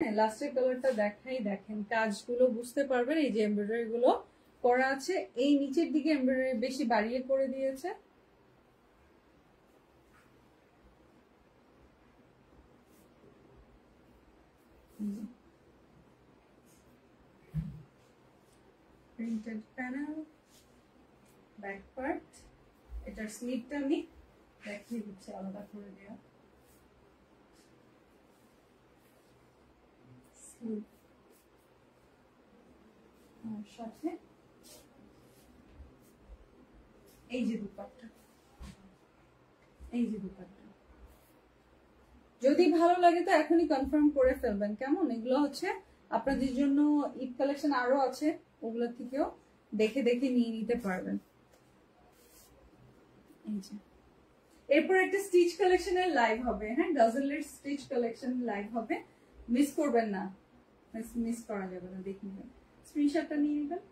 লাস্টের কালারটা দেখাই, দেখেন কাজগুলো বুঝতে পারবেন। এই যে এমব্রয়ডারি গুলো করা আছে, এই নিচের দিকে এমব্রয়ডারি বেশি বাড়িয়ে করে দিয়েছে। প্রিন্টেড প্যানেল, ব্যাক পার্ট, এটার স্লিপটা আমি দেখিয়ে দিচ্ছি আলাদা করে দেওয়া। সাথে এই যে দুপাট্টা, এই যে দুপাট্টা। যদি ভালো লাগে তো এখনই কনফার্ম করে ফেলবেন, কেমন? এগুলো হচ্ছে আপনাদের জন্য ঈদ কালেকশন আরো আছে, ওগুলো থেকেও দেখে দেখে নিয়ে নিতে পারবেন। এই যে এরপর একটা স্টিচ কালেকশনের লাইভ হবে, হ্যাঁ, গাজেলের স্টিচ কালেকশন লাইভ হবে, মিস করবেন না, মিস করা যাবে না, দেখে নেবেন, স্ক্রিনশটটা নিয়ে নেবেন।